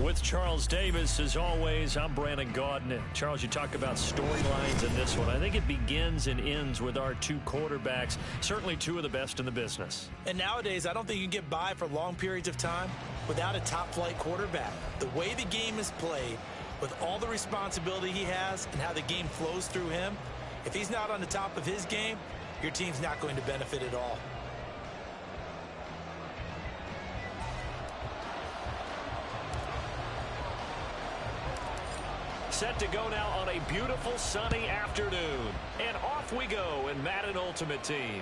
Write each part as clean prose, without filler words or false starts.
With Charles Davis, as always, I'm Brandon Gaudin. Charles, you talk about storylines in this one. I think it begins and ends with our two quarterbacks, certainly two of the best in the business. And nowadays, I don't think you can get by for long periods of time without a top-flight quarterback. The way the game is played, with all the responsibility he has and how the game flows through him, if he's not on the top of his game, your team's not going to benefit at all. Set to go now on a beautiful sunny afternoon. And off we go in Madden Ultimate Team.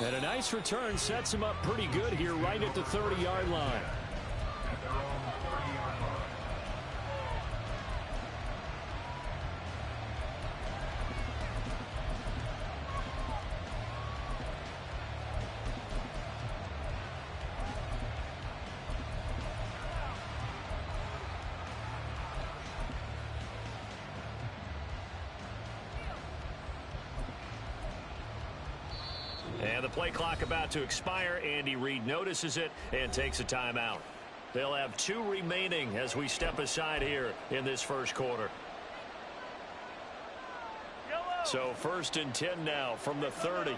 And a nice return sets him up pretty good here right at the 30-yard line. And the play clock about to expire. Andy Reid notices it and takes a timeout. They'll have 2 remaining as we step aside here in this first quarter. So 1st and 10 now from the 30.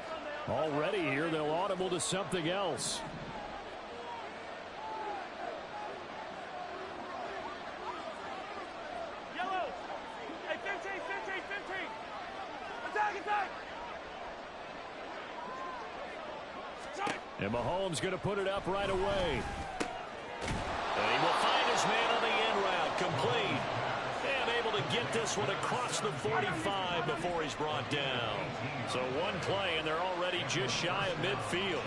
Already here, they'll audible to something else. And Mahomes going to put it up right away. And he will find his man on the end route, complete. And able to get this one across the 45 before he's brought down. So one play, and they're already just shy of midfield.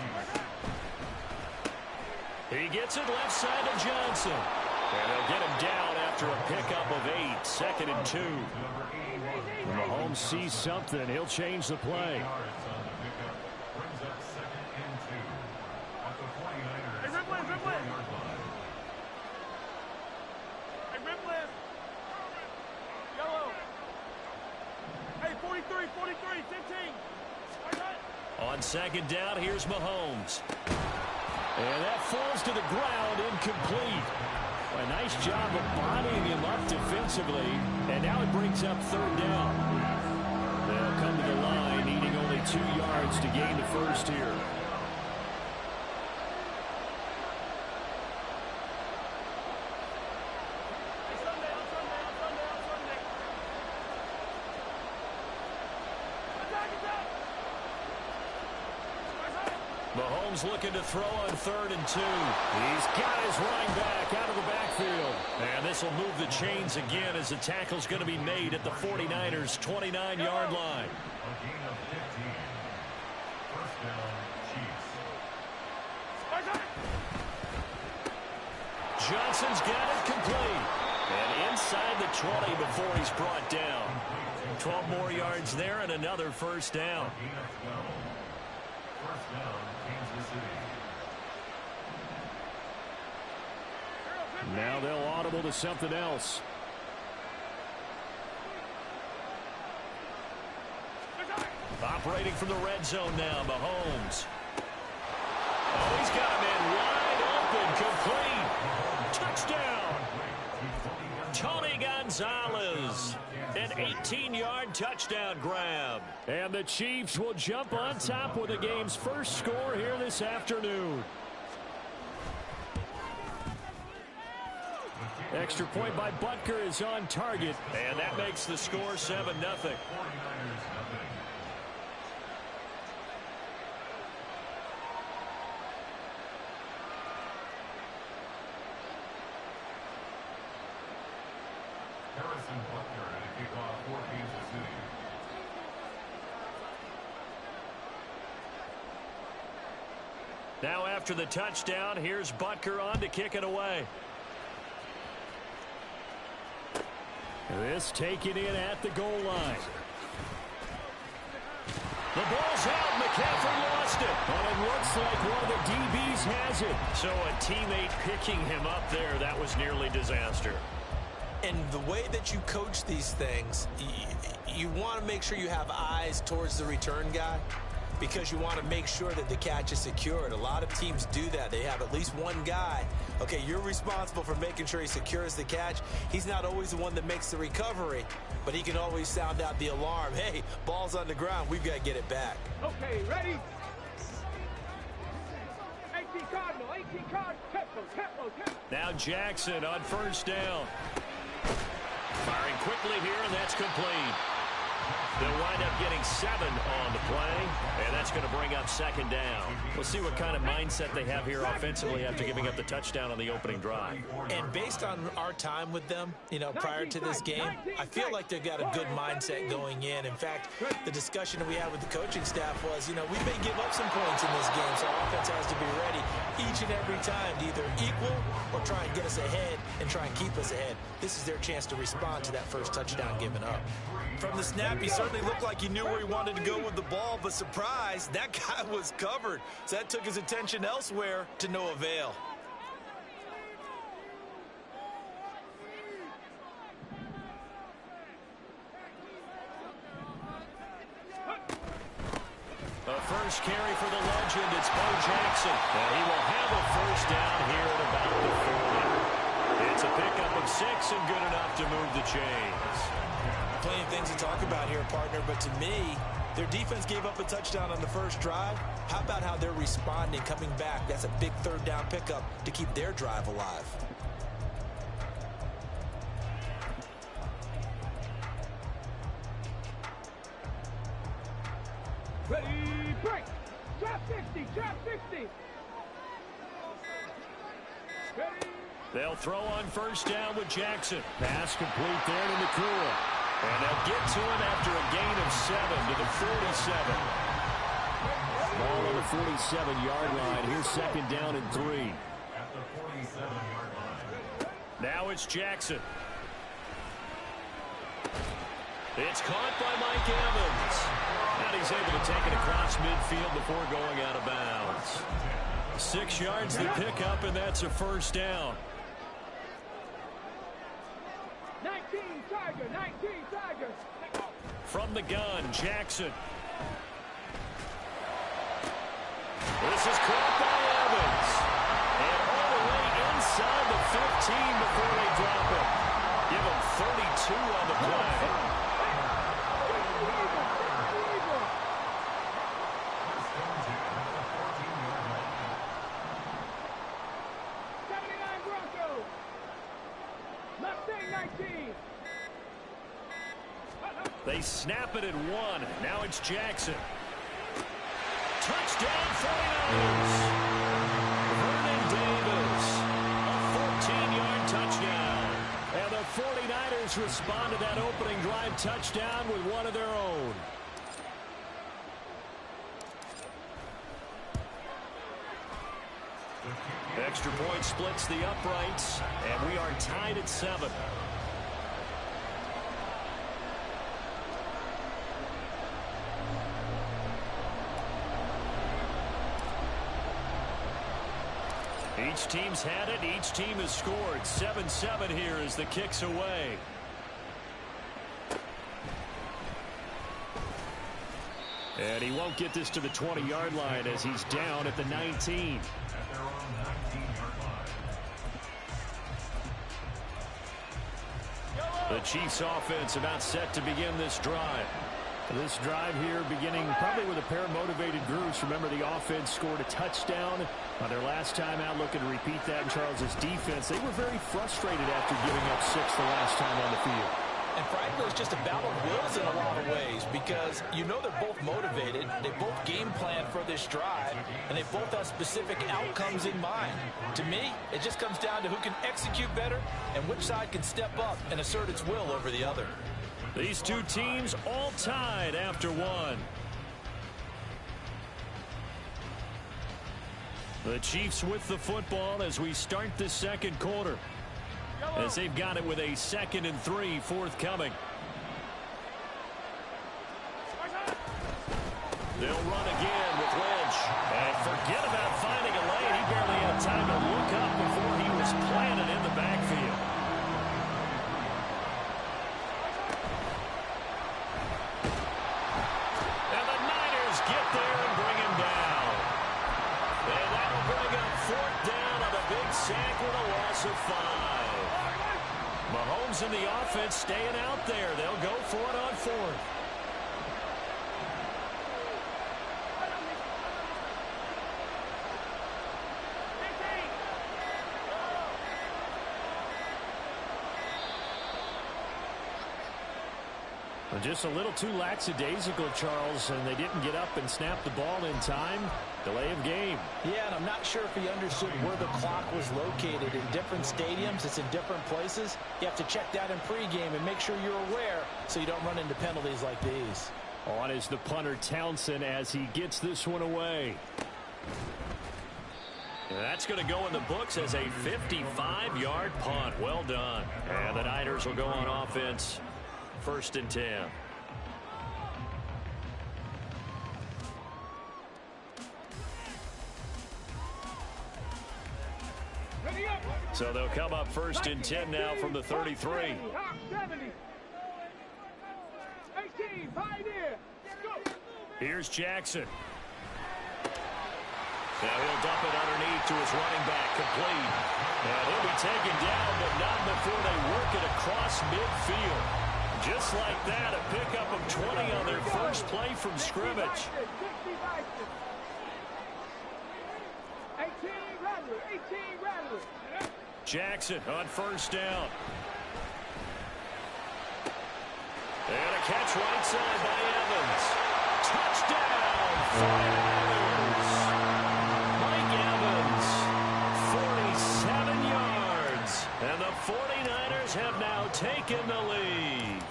He gets it left side to Johnson. And they'll get him down after a pickup of 8, 2nd and 2. When Mahomes sees something, he'll change the play. On 2nd down, here's Mahomes. And that falls to the ground, incomplete. A nice job of bodying him up defensively. And now it brings up 3rd down. They'll come to the line, needing only 2 yards to gain the first here. Mahomes looking to throw on 3rd and 2. He's got his running back out of the backfield. And this will move the chains again as the tackle's going to be made at the 49ers' 29-yard line. Johnson's got it complete. And inside the 20 before he's brought down. 12 more yards there and another 1st down. Now they'll audible to something else. Operating from the red zone now, Mahomes. Oh, he's got a man wide open, complete. Touchdown. Tony Gonzalez. An 18-yard touchdown grab. And the Chiefs will jump on top with the game's first score here this afternoon. Extra point by Butker is on target. And that makes the score 7-0. Now after the touchdown, here's Butker on to kick it away. This taken in at the goal line. The ball's out. McCaffrey lost it. And it looks like one of the DBs has it. So a teammate picking him up there, that was nearly disaster. And the way that you coach these things, you want to make sure you have eyes towards the return guy. because you want to make sure that the catch is secured. A lot of teams do that. They have at least one guy. Okay, you're responsible for making sure he secures the catch. He's not always the one that makes the recovery, but he can always sound out the alarm. Hey, ball's on the ground. We've got to get it back. Okay, ready? 18 Cardinal, 18 Cardinal, tempo. Now Jackson on first down. Firing quickly here, and that's complete. They'll wind up getting 7 on the play, and that's going to bring up second down. We'll see what kind of mindset they have here offensively after giving up the touchdown on the opening drive. And based on our time with them, prior to this game, I feel like they've got a good mindset going in. In fact, the discussion that we had with the coaching staff was, we may give up some points in this game, so our offense has to be ready each and every time to either equal or try and get us ahead and try and keep us ahead. This is their chance to respond to that first touchdown given up. From the snap, he certainly looked like he knew where he wanted to go with the ball, but surprise, that guy was covered. So that took his attention elsewhere to no avail. A first carry for the legend, it's Bo Jackson. And he will have a first down here at about the 40. It's a pickup of 6 and good enough to move the chains. Plenty of things to talk about here, partner, but to me, their defense gave up a touchdown on the first drive. How about how they're responding, coming back? That's a big third down pickup to keep their drive alive. Ready, break. Drop 60. Ready. They'll throw on first down with Jackson. Pass complete there to McCool. And they'll get to him after a gain of 7 to the 47. Ball on the 47-yard line. Here's second down and 3. At the 47-yard line. Now it's Jackson. It's caught by Mike Evans. And he's able to take it across midfield before going out of bounds. 6 yards the pickup, and that's a first down. 19 Tiger. From the gun, Jackson. This is caught by Evans. And all the way inside the 15 before they drop it. Give him 32 on the play. They snap it at 1. Now it's Jackson. Touchdown 49ers. Vernon Davis. A 14-yard touchdown. And the 49ers respond to that opening drive touchdown with one of their own. Extra point splits the uprights, and we are tied at 7. Each team's had it. Each team has scored. 7-7 here as the kick's away. And he won't get this to the 20-yard line as he's down at the 19. At their own 19-yard line. The Chiefs offense about set to begin this drive. This drive here beginning probably with a pair of motivated groups. Remember, the offense scored a touchdown on their last time out, looking to repeat that in Charles's defense. They were very frustrated after giving up 6 the last time on the field. And frankly, it's just a battle of wills in a lot of ways because they're both motivated. They both game plan for this drive, and they both have specific outcomes in mind. To me, it just comes down to who can execute better and which side can step up and assert its will over the other. These two teams all tied after 1. The Chiefs with the football as we start the second quarter. As they've got it with a 2nd and 3 forthcoming. They'll run again with Lynch. And forget about finding a lane. He barely had time to look up before he was planted in the backfield. And the Niners get there and Mahomes and the offense staying out there. They'll go for it on fourth. Just a little too lackadaisical, Charles, and they didn't get up and snap the ball in time. Delay of game. Yeah, and I'm not sure if he understood where the clock was located. In different stadiums, it's in different places. You have to check that in pregame and make sure you're aware so you don't run into penalties like these. On is the punter, Townsend, as he gets this one away. And that's going to go in the books as a 55-yard punt. Well done. And the Niners will go on offense. 1st and 10. So they'll come up 1st and 10 now from the 33. 70. 18, pioneer. Go. Here's Jackson. Now he'll dump it underneath to his running back, complete. And he'll be taken down, but not before they work it across midfield. Just like that, a pickup of 20 on their first play from scrimmage. 18 Rattler. Jackson on 1st down. And a catch right side by Evans. Touchdown, 49ers. Mike Evans, 47 yards. And the 49ers have now taken the lead.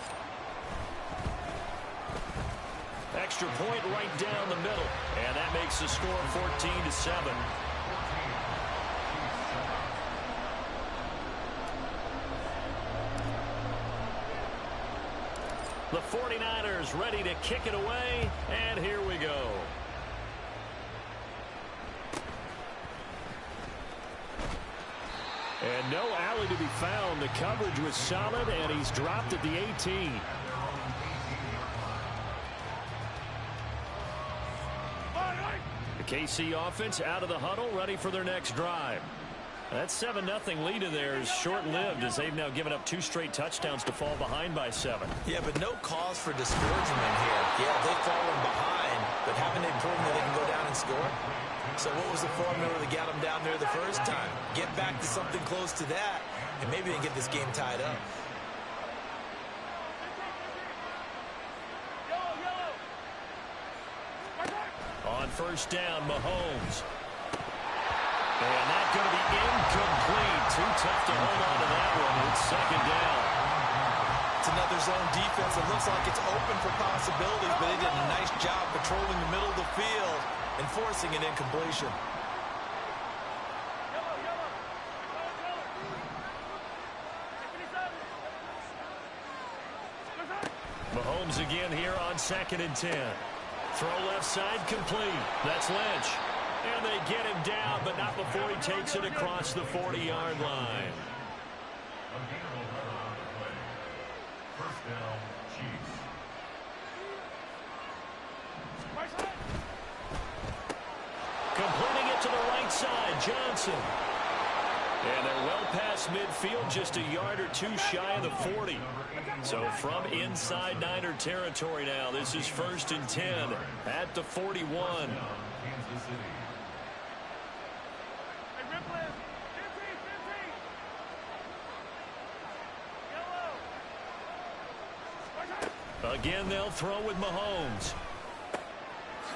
Extra point right down the middle. And that makes the score 14-7. The 49ers ready to kick it away, and here we go. And no alley to be found. The coverage was solid, and he's dropped at the 18. The KC offense out of the huddle, ready for their next drive. That 7-0 lead of theirs short-lived as they've now given up 2 straight touchdowns to fall behind by 7. Yeah, but no cause for discouragement here. Yeah, they've fallen behind, but haven't they proven that they can go down and score? So what was the formula that got them down there the first time? Get back to something close to that, and maybe they can get this game tied up. On 1st down, Mahomes. And that's going to be incomplete. Too tough to hold on to that one. It's 2nd down. It's another zone defense. It looks like it's open for possibilities, but they did a nice job patrolling the middle of the field and forcing an incompletion. Mahomes again here on 2nd and 10. Throw left side complete. That's Lynch. And they get him down, but not before he takes it across the 40-yard line. First down, Chiefs. Completing it to the right side, Johnson. And they're well past midfield, just a yard or 2 shy of the 40. So from inside Niner territory now, this is 1st and 10 at the 41. Kansas City. Again, they'll throw with Mahomes.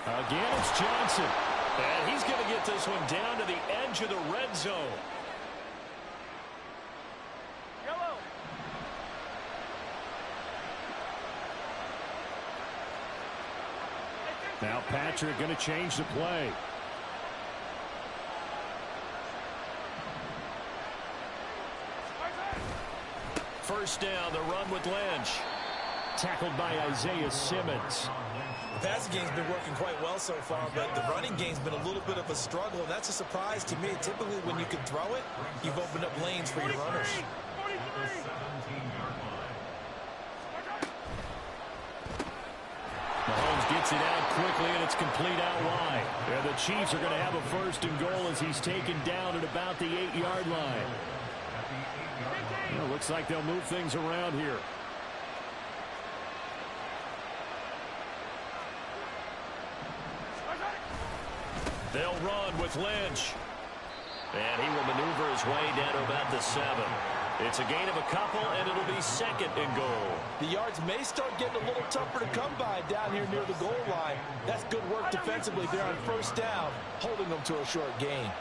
Again, it's Johnson. And he's going to get this one down to the edge of the red zone. Now Patrick going to change the play. First down, the run with Lynch. Tackled by Isaiah Simmons. The passing game's been working quite well so far, but the running game's been a little bit of a struggle, and that's a surprise to me. Typically, when you can throw it, you've opened up lanes for your runners. Mahomes gets it out quickly, and it's complete out wide. And the Chiefs are going to have a 1st and goal as he's taken down at about the 8-yard line. Looks like they'll move things around here. They'll run with Lynch. And he will maneuver his way down to about the 7. It's a gain of a couple, and it'll be 2nd and goal. The yards may start getting a little tougher to come by down here near the goal line. That's good work defensively there on 1st down, holding them to a short gain.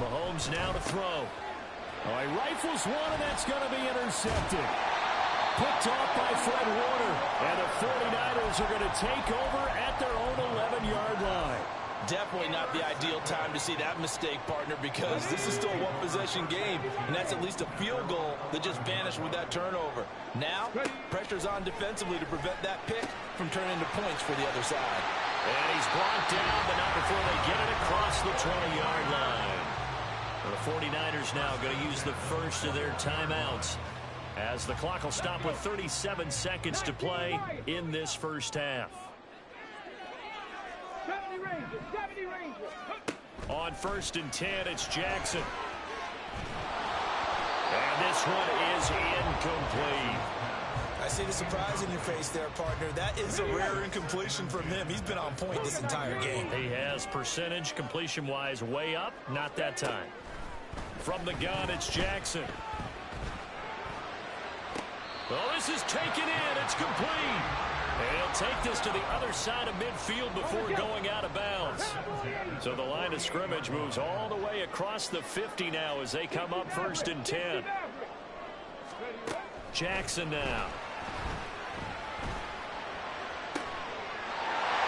Mahomes now to throw. Oh, he rifles one, and that's going to be intercepted. Picked off by Fred Warner. And the 49ers are going to take over at their own 11-yard line. Definitely not the ideal time to see that mistake, partner, because this is still a one-possession game, and that's at least a field goal that just vanished with that turnover. Now, pressure's on defensively to prevent that pick from turning into points for the other side. And he's brought down, but not before they get it across the 20-yard line. The 49ers now going to use the first of their timeouts, as the clock will stop with 37 seconds to play in this first half. 70 Rangers, 70 Rangers. On 1st and 10, it's Jackson. And this one is incomplete. I see the surprise in your face there, partner. That is a rare incompletion from him. He's been on point this entire game. He has percentage completion-wise way up. Not that time. From the gun, it's Jackson. Oh, this is taken in. It's complete. And he'll take this to the other side of midfield before going out of bounds. So the line of scrimmage moves all the way across the 50 now as they come up 1st and 10. Jackson now.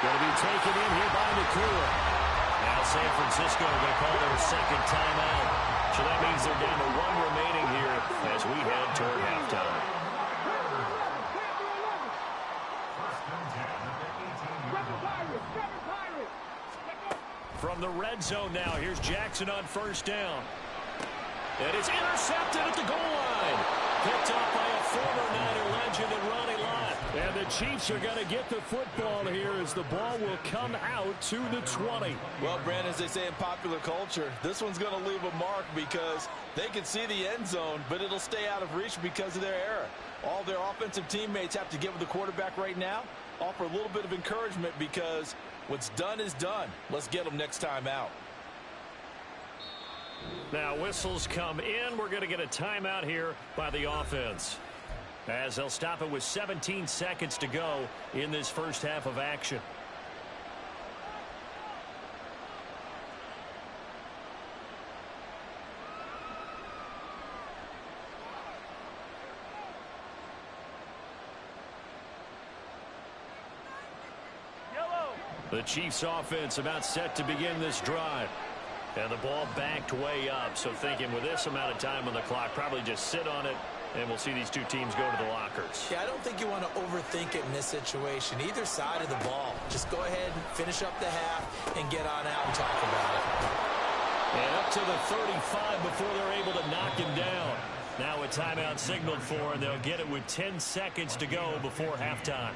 Going to be taken in here by Nakua. Now San Francisco going to call their 2nd timeout. So that means they're down to 1 remaining here as we head toward halftime. From the red zone now, here's Jackson on 1st down. And it's intercepted at the goal line. Picked off by a former Niner legend and Ronnie Lott. And the Chiefs are going to get the football here as the ball will come out to the 20. Well, Brandon, as they say in popular culture, this one's going to leave a mark because they can see the end zone, but it'll stay out of reach because of their error. All their offensive teammates have to give the quarterback right now, offer a little bit of encouragement because what's done is done. Let's get them next time out. Now whistles come in. We're going to get a timeout here by the offense, as they'll stop it with 17 seconds to go in this first half of action. The Chiefs offense about set to begin this drive. And the ball backed way up. So thinking with this amount of time on the clock, probably just sit on it, and we'll see these two teams go to the lockers. Yeah, I don't think you want to overthink it in this situation. Either side of the ball. Just go ahead and finish up the half and get on out and talk about it. And up to the 35 before they're able to knock him down. Now a timeout signaled for, and they'll get it with 10 seconds to go before halftime.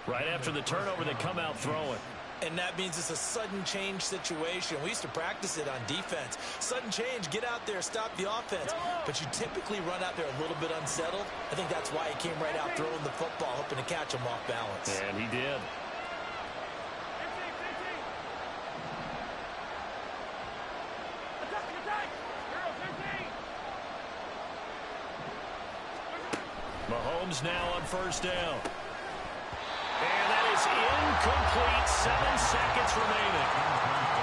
Right after the turnover, they come out throwing. And that means it's a sudden change situation. We used to practice it on defense. Sudden change, get out there, stop the offense. But you typically run out there a little bit unsettled. I think that's why he came right out throwing the football, hoping to catch him off balance. And he did. Mahomes now on 1st down. And that is incomplete. 7 seconds remaining.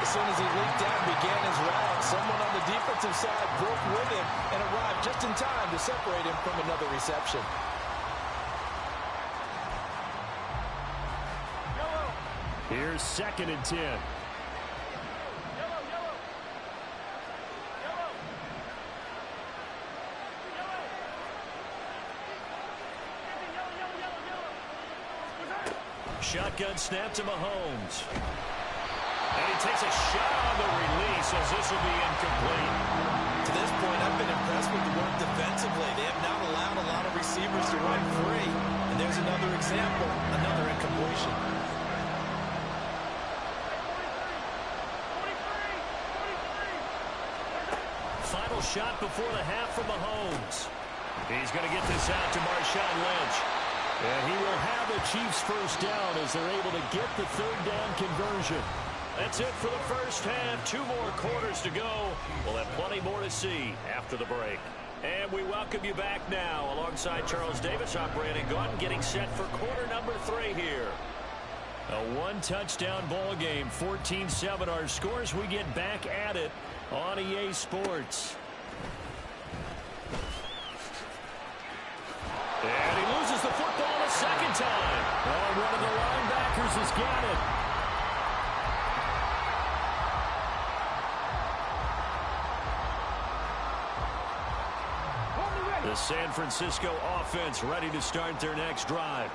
As soon as he leaked out and began his route, someone on the defensive side broke with him and arrived just in time to separate him from another reception. Here's 2nd and 10. Shotgun snap to Mahomes. And he takes a shot on the release as this will be incomplete. To this point, I've been impressed with the work defensively. They have not allowed a lot of receivers to run free. And there's another example, another incompletion. final shot before the half from Mahomes. He's going to get this out to Marshawn Lynch. And he will have the Chiefs first down as they're able to get the third down conversion. That's it for the first half. 2 more quarters to go. We'll have plenty more to see after the break. And we welcome you back now alongside Charles Davis, operating gun, getting set for quarter number 3 here. A 1-touchdown ball game, 14-7 our scores. We get back at it on EA Sports. And he loses the football a second time. Oh, one of the linebackers has got it. The San Francisco offense ready to start their next drive.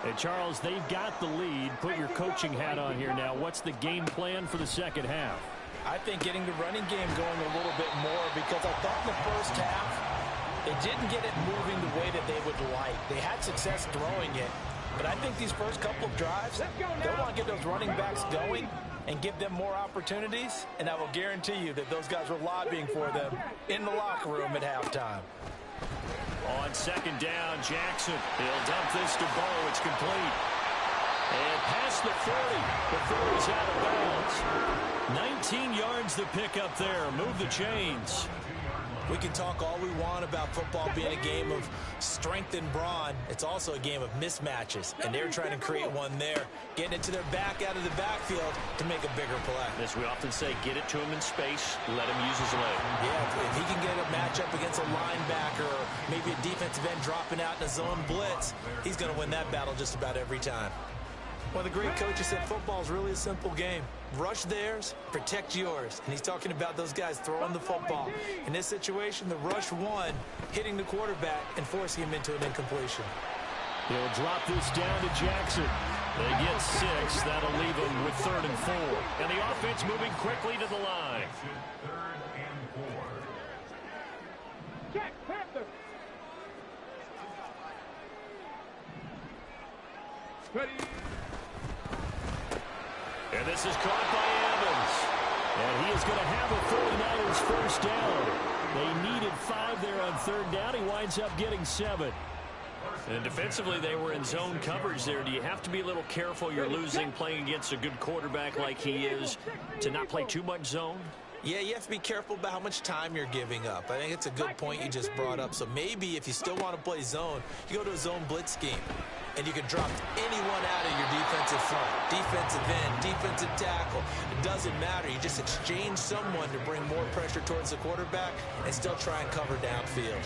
And Charles, they've got the lead. Put your coaching hat on here now. What's the game plan for the second half? I think getting the running game going a little bit more, because I thought in the first half they didn't get it moving the way that they would like. They had success throwing it, but I think these first couple of drives, they'll want to get those running backs going and give them more opportunities, and I will guarantee you that those guys were lobbying for them in the locker room at halftime. On second down, Jackson. He'll dump this to Bo. It's complete. And past the 40 before he's out of bounds. 19 yards the pick up there. Move the chains. We can talk all we want about football being a game of strength and brawn. It's also a game of mismatches, and they're trying to create one there, getting it to their back out of the backfield to make a bigger play. As we often say, get it to him in space, let him use his leg. Yeah, if he can get a matchup against a linebacker or maybe a defensive end dropping out in a zone blitz, he's going to win that battle just about every time. One of the great coaches said football is really a simple game. Rush theirs, protect yours. And he's talking about those guys throwing the football. In this situation, the rush one, hitting the quarterback and forcing him into an incompletion. He'll drop this down to Jackson. They get 6. That'll leave them with 3rd and 4. And the offense moving quickly to the line. 3rd and 4. Jack Panther. Ready. And this is caught by Evans. And he is going to have a 49ers first down. They needed 5 there on 3rd down. He winds up getting 7. And defensively, they were in zone coverage there. Do you have to be a little careful? You're losing playing against a good quarterback like he is to not play too much zone? Yeah, you have to be careful about how much time you're giving up. I think it's a good point you just brought up. So maybe if you still want to play zone, you go to a zone blitz scheme. And you can drop anyone out of your defensive front, defensive end, defensive tackle. It doesn't matter. You just exchange someone to bring more pressure towards the quarterback and still try and cover downfield.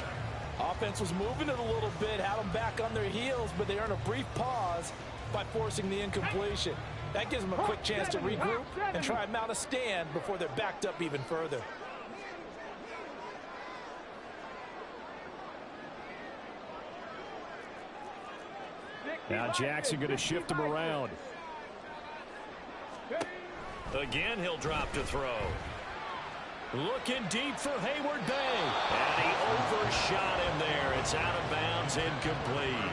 Offense was moving it a little bit, had them back on their heels, but they earned a brief pause by forcing the incompletion. That gives them a quick chance to regroup and try and mount a stand before they're backed up even further. Now Jackson going to shift him around. Again, he'll drop to throw. Looking deep for Hayward Bay. And he overshot him there. It's out of bounds, incomplete.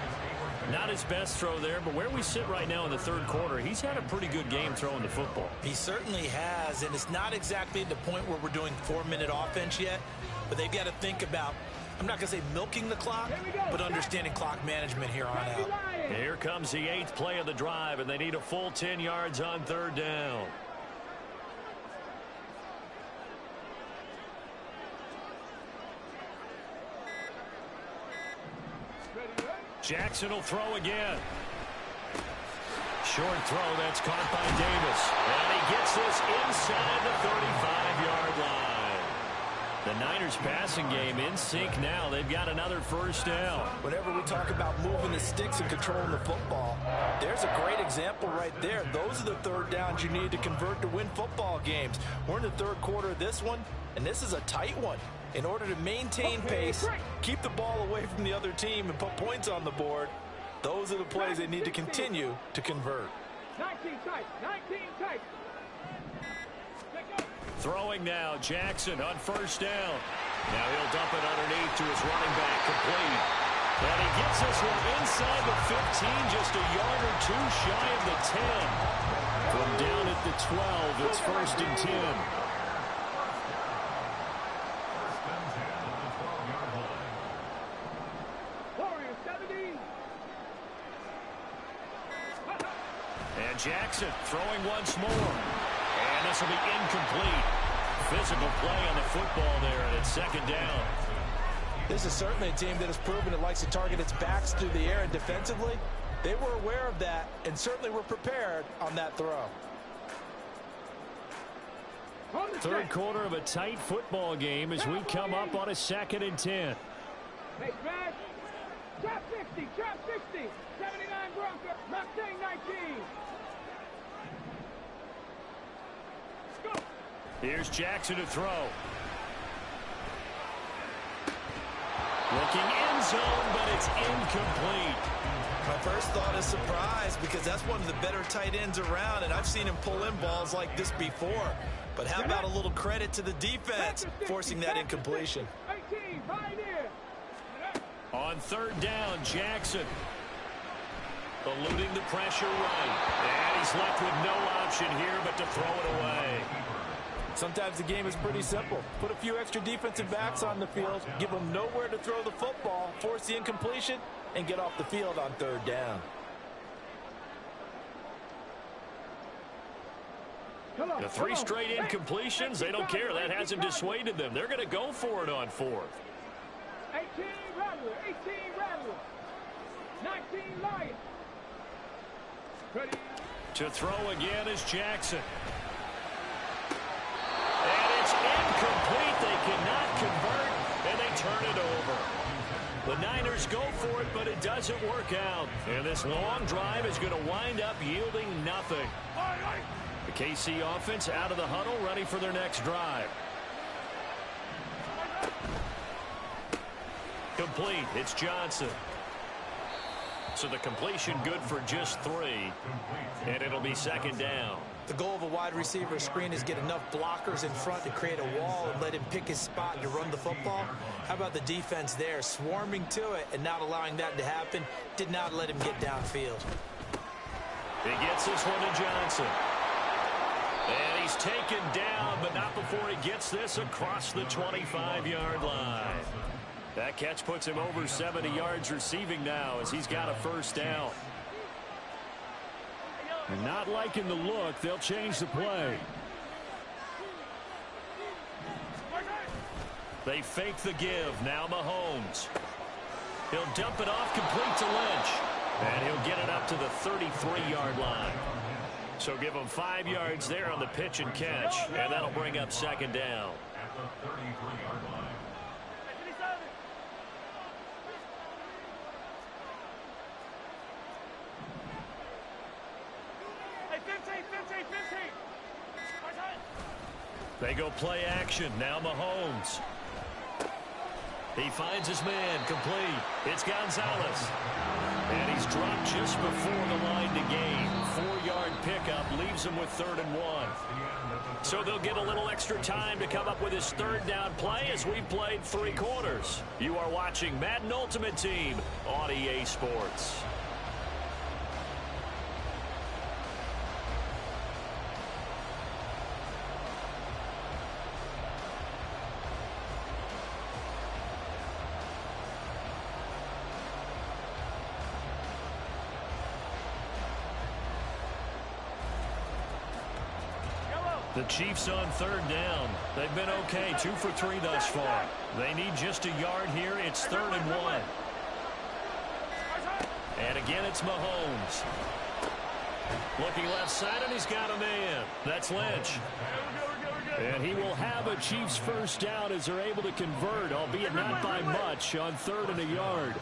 Not his best throw there, but where we sit right now in the 3rd quarter, he's had a pretty good game throwing the football. He certainly has, and it's not exactly at the point where we're doing 4-minute offense yet, but they've got to think about, I'm not going to say milking the clock, but understanding clock management here on out. Here comes the 8th play of the drive, and they need a full 10 yards on 3rd down. Jackson will throw again. Short throw, that's caught by Davis. And he gets this inside the 35-yard line. The Niners passing game in sync now. They've got another first down. Whenever we talk about moving the sticks and controlling the football, there's a great example right there. Those are the 3rd downs you need to convert to win football games. We're in the 3rd quarter of this one, and this is a tight one. In order to maintain pace, keep the ball away from the other team, and put points on the board, those are the plays they need to continue to convert. 19 tight, 19 tight. Throwing now, Jackson on first down. Now he'll dump it underneath to his running back, complete. And he gets this one inside the 15, just a yard or 2 shy of the 10. From down at the 12, it's 1st and 10. And Jackson throwing once more. And this will be incomplete. Physical play on the football there, and it's second down. This is certainly a team that has proven it likes to target its backs through the air, and defensively, they were aware of that and certainly were prepared on that throw. Third quarter of a tight football game as we come up on a 2nd and 10. Hey, Brad. Trap 60, trap 60. 79 Broncos, Mustang 19. Let's go. Here's Jackson to throw. Looking end zone, but it's incomplete. My first thought is surprise because that's one of the better tight ends around, and I've seen him pull in balls like this before. But how about a little credit to the defense forcing that incompletion? 18, pioneer. On third down, Jackson. Eluding the pressure right. And he's left with no option here but to throw it away. Sometimes the game is pretty simple. Put a few extra defensive backs on the field, give them nowhere to throw the football, force the incompletion, and get off the field on third down. The 3 straight incompletions, they don't care. That hasn't dissuaded them. They're going to go for it on 4th. 18 Rattler, 18 Rattler. 19 Lion. Ready. To throw again is Jackson. And it's incomplete. They cannot convert, and they turn it over. The Niners go for it, but it doesn't work out. And this long drive is going to wind up yielding nothing. The KC offense out of the huddle, ready for their next drive. Complete. It's Johnson. So the completion good for just 3. And it'll be second down. The goal of a wide receiver screen is get enough blockers in front to create a wall and let him pick his spot to run the football. How about the defense there, swarming to it and not allowing that to happen? Did not let him get downfield. He gets this one to Johnson. And he's taken down, but not before he gets this across the 25-yard line. That catch puts him over 70 yards receiving now as he's got a first down. And not liking the look, they'll change the play. They fake the give. Now Mahomes. He'll dump it off complete to Lynch. And he'll get it up to the 33-yard line. So give him 5 yards there on the pitch and catch, and that'll bring up second down. At the 33-yard line. They go play action. Now Mahomes. He finds his man complete. It's Gonzalez. And he's dropped just before the line to gain. 4-yard pickup leaves him with 3rd and 1. So they'll get a little extra time to come up with his third down play as we've played 3 quarters. You are watching Madden Ultimate Team on EA Sports. The Chiefs on third down. They've been okay, 2 for 3 thus far. They need just a yard here. It's 3rd and 1. And again, it's Mahomes. Looking left side, and he's got a man. That's Lynch. And he will have a Chiefs first down as they're able to convert, albeit not by much, on 3rd and a yard.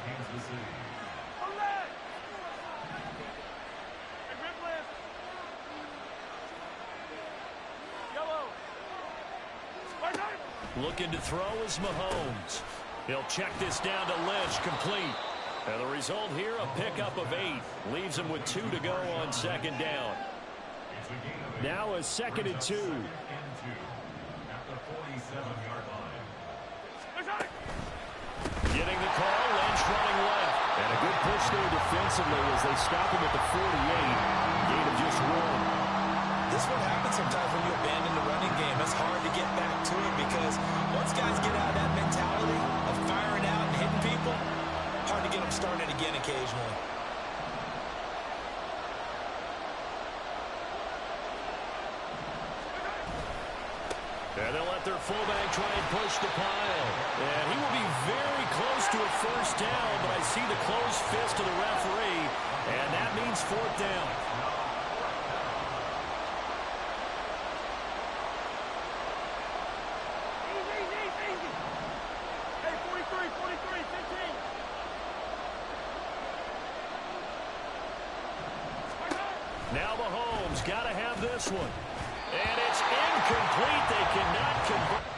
Looking to throw is Mahomes. He'll check this down to Lynch, complete. And the result here, a pickup of 8. Leaves him with 2 to go on second down. Now a 2nd and 2. At the 47-yard line. Getting the call, Lynch running left. And a good push there defensively as they stop him at the 48. Gain of just 1. This one happens sometimes when you abandon the running game. It's hard to get back to it because once guys get out of that mentality of firing out and hitting people, hard to get them started again occasionally. And they'll let their fullback try and push the pile. And he will be very close to a first down, but I see the closed fist of the referee, and that means fourth down. Easy. Hey, 43, 15. Now Mahomes got to have this one. And it's incomplete. They cannot convert.